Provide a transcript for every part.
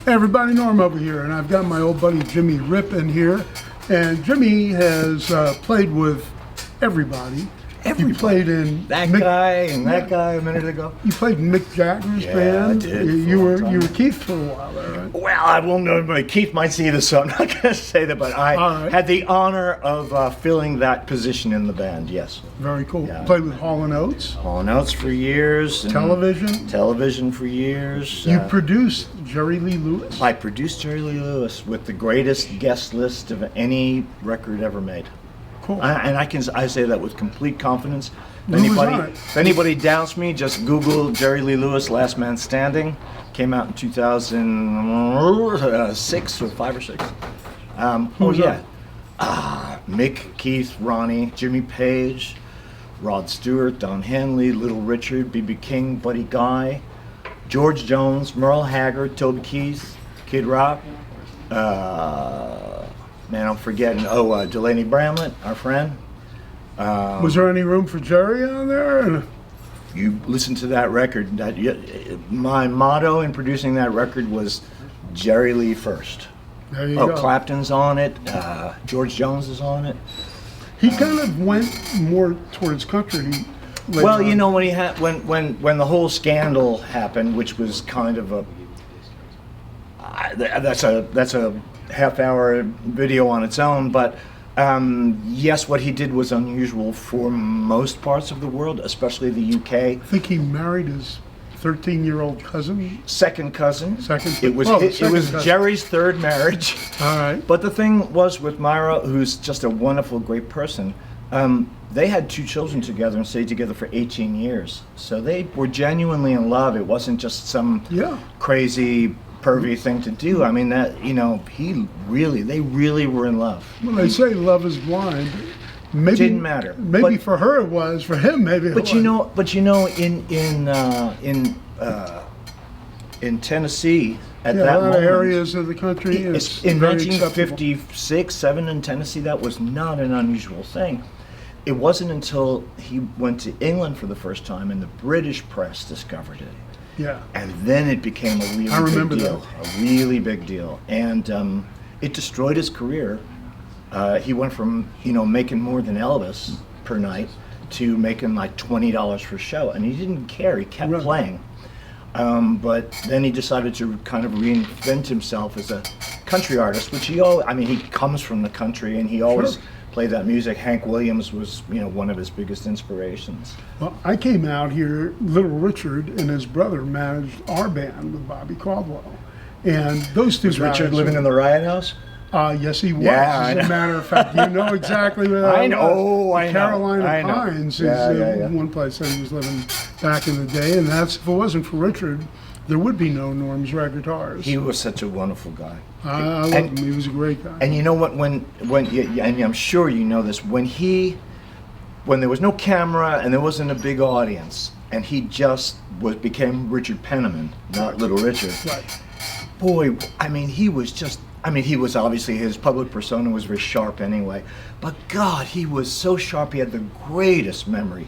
Hey everybody, Norm over here, and I've got my old buddy Jimmy Rip in here. And Jimmy has played with everybody. He played in that guy and that guy a minute ago. You played in Mick Jagger's band. I did. You were Keith for a while there, right? Well, I won't know, but Keith might see this, so I'm not going to say that. But I had the honor of filling that position in the band. Yes. Very cool. Yeah. Played with Hall & Oates. Hall & Oates for years. Television. Television for years. You produced Jerry Lee Lewis. I produced Jerry Lee Lewis with the greatest guest list of any record ever made. Cool. I say that with complete confidence. If anybody doubts me, just Google Jerry Lee Lewis, Last Man Standing. Came out in 2006 or 5 or 6. Mick, Keith, Ronnie, Jimmy Page, Rod Stewart, Don Henley, Little Richard, B.B. King, Buddy Guy, George Jones, Merle Haggard, Toby Keith, Kid Rock. Man, I'm forgetting. Delaney Bramlett, our friend. Was there any room for Jerry on there? You listen to that record. My motto in producing that record was Jerry Lee first. There you go. Clapton's on it. George Jones is on it. He kind of went more towards country. Well, you know, when the whole scandal happened, which was kind of that's a half-hour video on its own, but yes, what he did was unusual for most parts of the world, especially the UK. I think he married his 13-year-old cousin. Second cousin. It was cousin. Jerry's third marriage. All right. But the thing was with Myra, who's just a wonderful, great person. They had 2 children together and stayed together for 18 years. So they were genuinely in love. It wasn't just some crazy pervy thing to do. I mean, that, you know, they really were in love. Well, they say love is blind. Maybe didn't matter. Maybe for her it was. For him, maybe it was. In Tennessee at a that lot moment, of areas of the country. In 1956, 7 in Tennessee, that was not an unusual thing. It wasn't until he went to England for the first time and the British press discovered it. Yeah. And then it became a really big deal. A really big deal. And it destroyed his career. He went from, making more than Elvis per night to making like $20 per show. And he didn't care. He kept playing. But then he decided to kind of reinvent himself as a country artist, which he comes from the country and he always played that music. Hank Williams was, one of his biggest inspirations. Well, I came out here, Little Richard and his brother managed our band with Bobby Caldwell. And those two guys... Was Richard living in the Riot House? Yes, he was. Yeah, As a matter of fact, you know exactly where that was. Carolina Pines is one place that he was living back in the day. And that's, if it wasn't for Richard, there would be no Norm's Rare Guitars. He was such a wonderful guy. I loved him. He was a great guy. And you know what? When and I'm sure you know this. When there was no camera and there wasn't a big audience, and he just became Richard Penniman, not Little Richard. Right. Boy, he was obviously, his public persona was very sharp anyway. But God, he was so sharp. He had the greatest memory.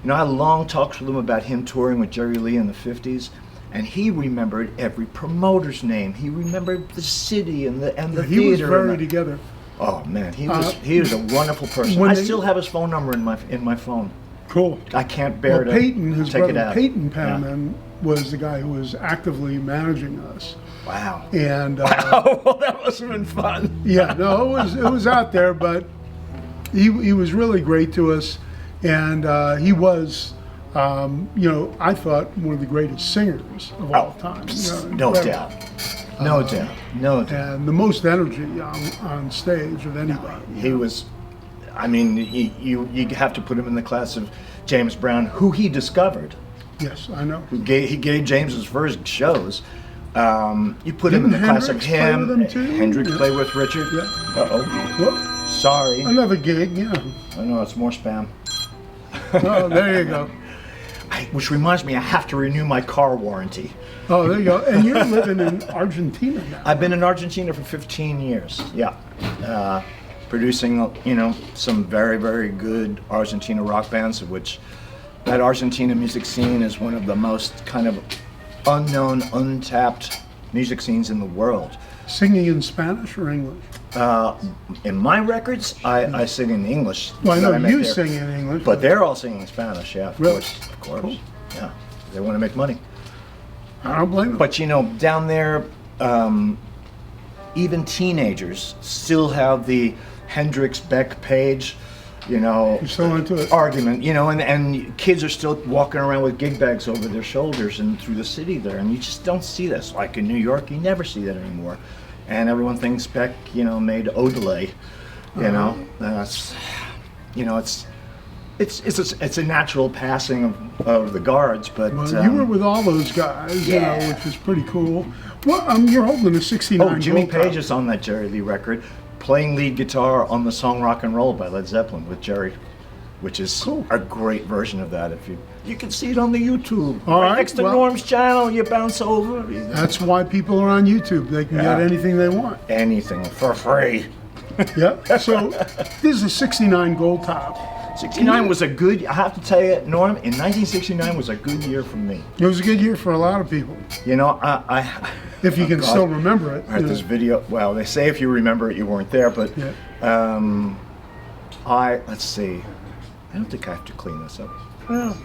I had long talks with him about him touring with Jerry Lee in the 50s. And he remembered every promoter's name. He remembered the city and the theater. He was very together. Oh man, he was a wonderful person. I still have his phone number in my phone. Cool. I can't bear to Peyton, his take brother it out. Peyton Penniman was the guy who was actively managing us. Wow. And wow, well, that must have been fun. Yeah, no, it was out there, but he was really great to us, and he was. I thought one of the greatest singers of all time. No doubt. No doubt. And the most energy on stage of anybody. He was, you have to put him in the class of James Brown, who he discovered. Yes, I know. He gave James's first shows. You put him in the class of him. Hendrix played with Richard. Yeah. Uh-oh. Whoop. Sorry. Another gig, yeah. I know, it's more spam. Oh, there you go. Which reminds me, I have to renew my car warranty. Oh, there you go. And you're living in Argentina now. I've been in Argentina for 15 years. Yeah. Producing, some very, very good Argentina rock bands, of which that Argentina music scene is one of the most kind of unknown, untapped music scenes in the world. Singing in Spanish or English? In my records, I sing in English. Well, I know you sing in English. But they're all singing in Spanish, yeah, of really? course. Of course. Cool. Yeah. They want to make money. I don't blame them. But you know, down there, even teenagers still have the Hendrix Beck Page, you know, You're still into it. argument, you know, and kids are still walking around with gig bags over their shoulders and through the city there, and you just don't see this. Like in New York, you never see that anymore. And everyone thinks Beck, you know, made Odelay, you know. That's, you know, it's a natural passing of the guards, but well, you were with all those guys, you know, which is pretty cool. Well, you're holding a '69. Oh, Jimmy Goldtop. Page is on that Jerry Lee record, playing lead guitar on the song "Rock and Roll" by Led Zeppelin with Jerry, which is cool. A great version of that. If you can see it on the YouTube, all right, next to Norm's channel, you bounce over. That's why people are on YouTube. They can get anything they want. Anything for free. Yep. So this is a '69 Goldtop. 69 was a good, I have to tell you, Norm, in 1969 was a good year for me. It was a good year for a lot of people. You know, if you can still remember it. I had this video, well, they say if you remember it, you weren't there, but let's see, I don't think I have to clean this up. Well,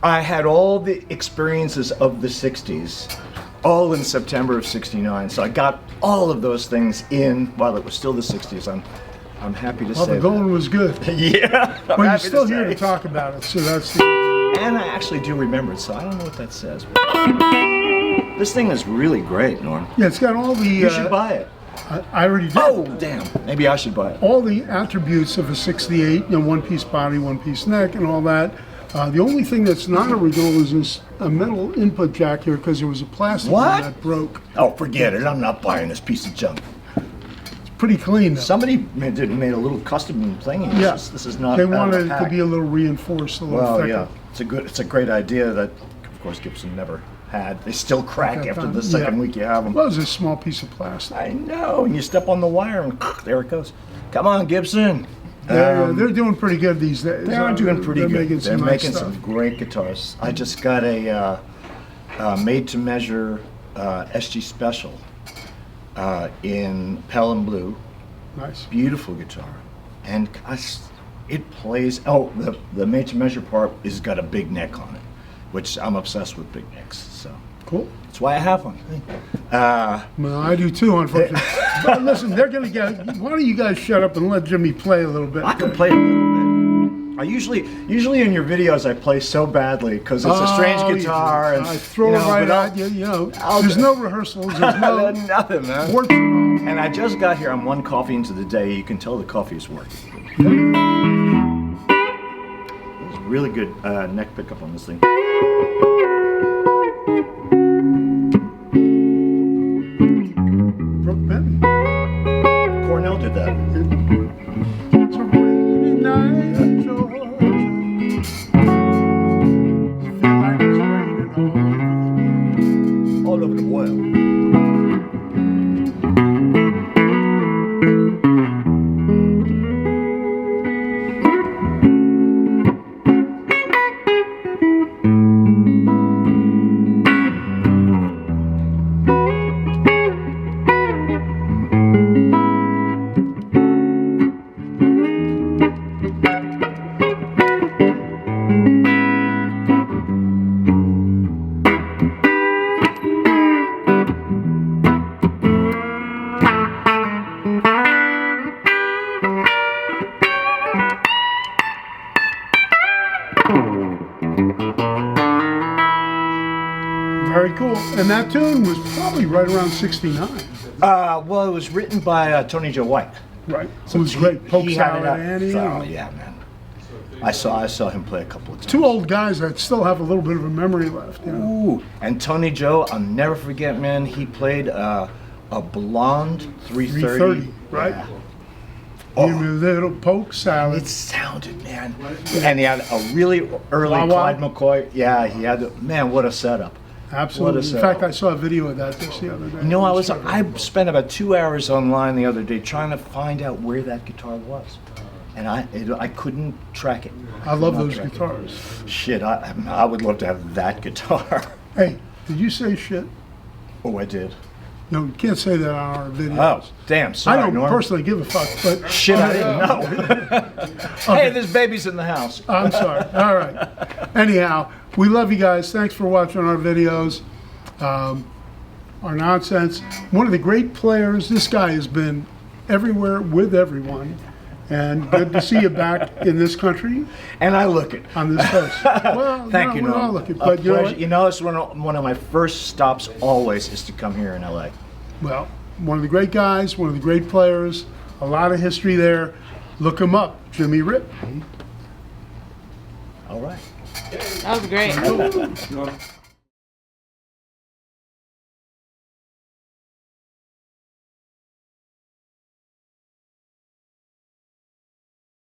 I had all the experiences of the 60s, all in September of 69, so I got all of those things in while it was still the 60s. I'm happy to say the going was good. Yeah. But you're still here to talk about it, so that's the... And I actually do remember it, so I don't know what that says. This thing is really great, Norm. Yeah, it's got all the... You should buy it. I already did. Oh, damn. Maybe I should buy it. All the attributes of a '68, you know, one-piece body, one-piece neck, and all that. The only thing that's not original is this a metal input jack here because there was a plastic one that broke. Oh, forget it. I'm not buying this piece of junk. Pretty clean though. Somebody made a little custom thing. Yes, This is not. They wanted it to be a little reinforced, a little thicker. Yeah, it's a great idea that, of course, Gibson never had. They still crack after the second week you have them. Well, it was a small piece of plastic. I know, and you step on the wire and there it goes. Come on, Gibson. They're doing pretty good these days. They're doing pretty good. They're making nice some great guitars. I just got a made-to-measure SG Special. In Pelham Blue. Nice. Beautiful guitar. And it plays, the made to measure part has got a big neck on it, which I'm obsessed with big necks, so. Cool. That's why I have one. Well, I do too, unfortunately. But listen, they're going to get, why don't you guys shut up and let Jimmy play a little bit? I can play a little bit. I usually in your videos I play so badly because it's a strange guitar and I throw it right at you. You know, there's no rehearsals. There's no nothing, man. Work and I just got here. I'm one coffee into the day. You can tell the coffee is working. It's really good neck pickup on this thing. Brooke Benton. Cornell did that. It's a rainy night in Georgia. Feel like it's raining all over the world. Very cool. And that tune was probably right around '69. Well, it was written by Tony Joe White. Right. So it was great. Poke Salad Annie. Oh, yeah, man. I saw him play a couple of times. Two old guys that still have a little bit of a memory left. You know? Ooh, and Tony Joe, I'll never forget, man. He played a blonde 330. Right. Yeah. Oh. Give me a little poke salad. It sounded, man. And he had a really early Clyde McCoy. Yeah, he had. Man, what a setup. Absolutely. In fact, I saw a video of that just the other day. You know, I spent about 2 hours online the other day trying to find out where that guitar was, and I couldn't track it. I love those guitars. Shit, I would love to have that guitar. Hey, did you say shit? Oh, I did. No, you can't say that on our videos. Oh, damn, sorry, I don't Norm. personally give a fuck, but... Shit, I didn't know. Hey, there's babies in the house. I'm sorry. All right. Anyhow, we love you guys. Thanks for watching our videos. Our nonsense. One of the great players. This guy has been everywhere with everyone. And good to see you back in this country. And I look it. On this coast. Well, Thank you, we're Norm. all looking. But you know what? You know, it's one of my first stops always is to come here in LA. Well, one of the great guys, one of the great players, a lot of history there. Look him up, Jimmy Rip. All right. That was great.